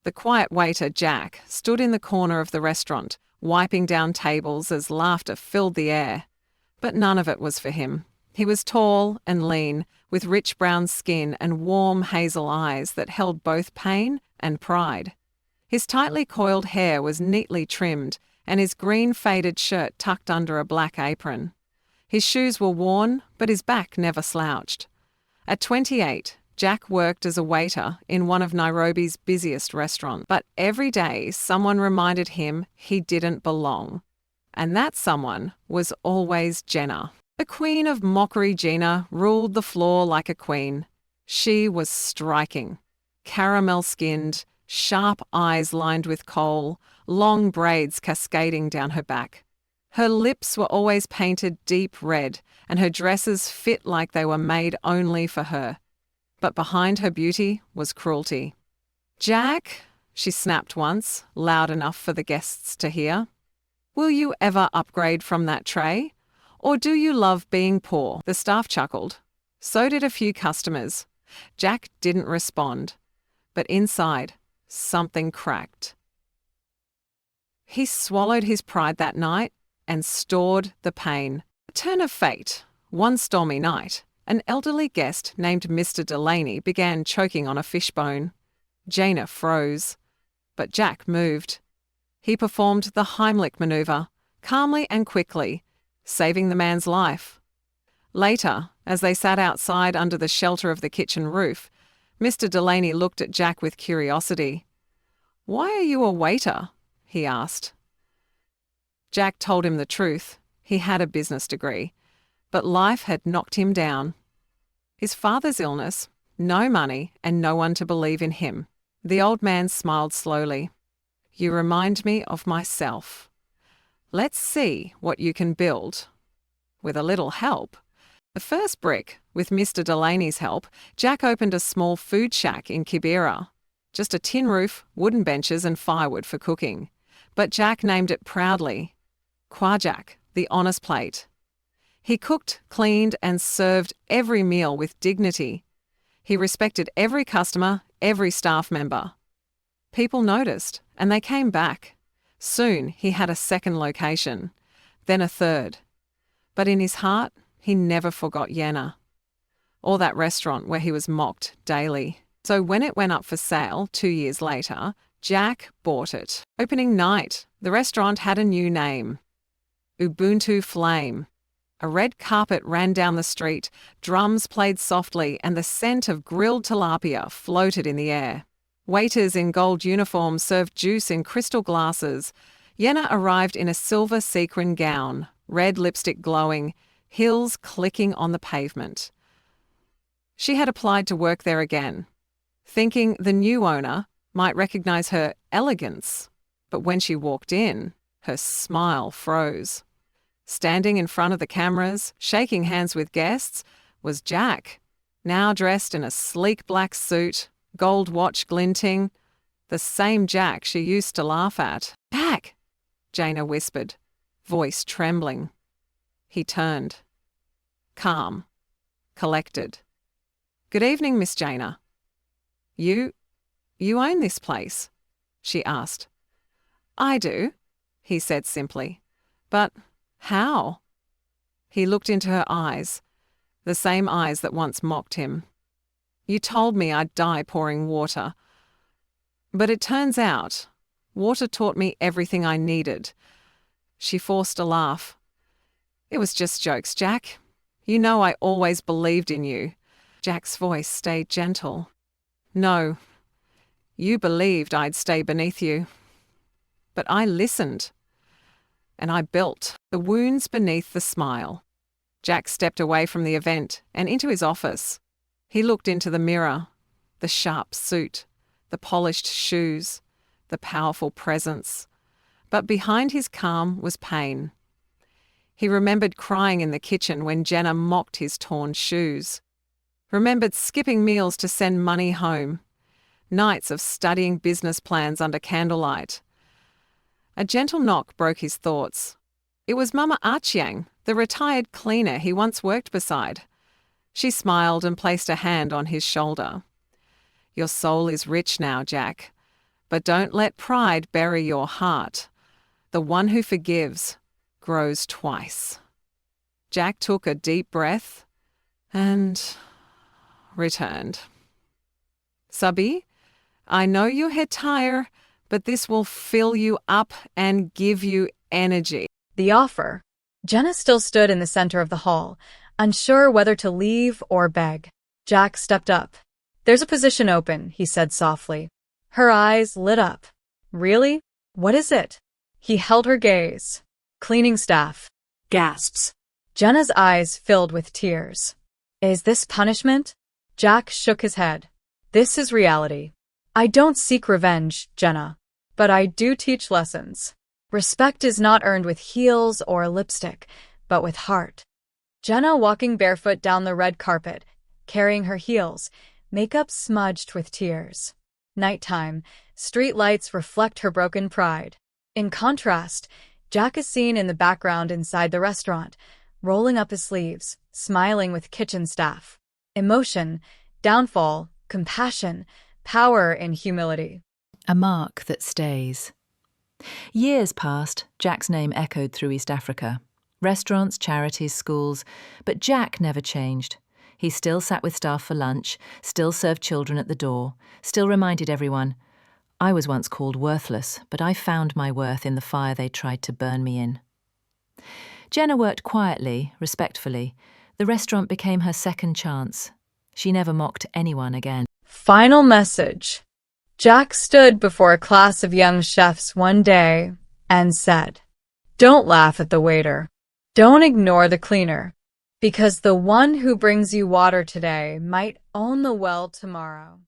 The quiet waiter, Jack, stood in the corner of the restaurant, wiping down tables as laughter filled the air. But none of it was for him. He was tall and lean, with rich brown skin and warm hazel eyes that held both pain and pride. His tightly coiled hair was neatly trimmed, and his green faded shirt tucked under a black apron. His shoes were worn, but his back never slouched. At 28, Jack worked as a waiter in one of Nairobi's busiest restaurants, but every day someone reminded him he didn't belong. And that someone was always Jenna. The queen of mockery, Gina, ruled the floor like a queen. She was striking. Caramel-skinned, sharp eyes lined with kohl, long braids cascading down her back. Her lips were always painted deep red, and her dresses fit like they were made only for her. But behind her beauty was cruelty. "Jack," she snapped once, loud enough for the guests to hear, "will you ever upgrade from that tray? Or do you love being poor?" The staff chuckled. So did a few customers. Jack didn't respond. But inside, something cracked. He swallowed his pride that night and stored the pain. A turn of fate. One stormy night, an elderly guest named Mr. Delaney began choking on a fishbone. Jaina froze. But Jack moved. He performed the Heimlich maneuver, calmly and quickly, saving the man's life. Later, as they sat outside under the shelter of the kitchen roof, Mr. Delaney looked at Jack with curiosity. "Why are you a waiter?" he asked. Jack told him the truth. He had a business degree, but life had knocked him down. His father's illness, no money, and no one to believe in him. The old man smiled slowly. "You remind me of myself. Let's see what you can build. With a little help." The first brick, with Mr. Delaney's help, Jack opened a small food shack in Kibera. Just a tin roof, wooden benches and firewood for cooking. But Jack named it proudly Kwajak, the honest plate. He cooked, cleaned and served every meal with dignity. He respected every customer, every staff member. People noticed, and they came back. Soon he had a second location, then a third. But in his heart, he never forgot Yenna, or that restaurant where he was mocked daily. So when it went up for sale 2 years later, Jack bought it. Opening night, the restaurant had a new name, Ubuntu Flame. A red carpet ran down the street, drums played softly, and the scent of grilled tilapia floated in the air. Waiters in gold uniforms served juice in crystal glasses. Yenna arrived in a silver sequin gown, red lipstick glowing, heels clicking on the pavement. She had applied to work there again, thinking the new owner might recognize her elegance. But when she walked in, her smile froze. Standing in front of the cameras, shaking hands with guests, was Jack, now dressed in a sleek black suit, gold watch glinting, the same Jack she used to laugh at. "Jack!" Jaina whispered, voice trembling. He turned. Calm. Collected. "Good evening, Miss Jaina." You own this place?" she asked. "I do," he said simply. "But how?" He looked into her eyes, the same eyes that once mocked him. "You told me I'd die pouring water. But it turns out, water taught me everything I needed." She forced a laugh. "It was just jokes, Jack. You know I always believed in you." Jack's voice stayed gentle. "No, you believed I'd stay beneath you. But I listened. And I built the wounds beneath the smile." Jack stepped away from the event and into his office. He looked into the mirror, the sharp suit, the polished shoes, the powerful presence. But behind his calm was pain. He remembered crying in the kitchen when Jenna mocked his torn shoes. Remembered skipping meals to send money home. Nights of studying business plans under candlelight. A gentle knock broke his thoughts. It was Mama Achiang, the retired cleaner he once worked beside. She smiled and placed a hand on his shoulder. "Your soul is rich now, Jack. but don't let pride bury your heart. The one who forgives grows twice. Jack took a deep breath and returned. Subby, I know your head tire, but this will fill you up and give you energy. The offer. Jenna still stood in the center of the hall, unsure whether to leave or beg. Jack stepped up. There's a position open, he said softly. Her eyes lit up. Really? What is it? He held her gaze. Cleaning staff. Gasps. Jenna's eyes filled with tears. Is this punishment? Jack shook his head. This is reality. I don't seek revenge, Jenna, but I do teach lessons. Respect is not earned with heels or lipstick, but with heart. Jenna walking barefoot down the red carpet, carrying her heels, makeup smudged with tears. Nighttime, street lights reflect her broken pride. In contrast, Jack is seen in the background inside the restaurant, rolling up his sleeves, smiling with kitchen staff. Emotion, downfall, compassion, power in humility. A mark that stays. Years passed, Jack's name echoed through East Africa. Restaurants, charities, schools, but Jack never changed. He still sat with staff for lunch, still served children at the door, still reminded everyone, I was once called worthless, but I found my worth in the fire they tried to burn me in. Jenna worked quietly, respectfully. The restaurant became her second chance. She never mocked anyone again. Final message. Jack stood before a class of young chefs one day and said, Don't laugh at the waiter. Don't ignore the cleaner. Because the one who brings you water today might own the well tomorrow.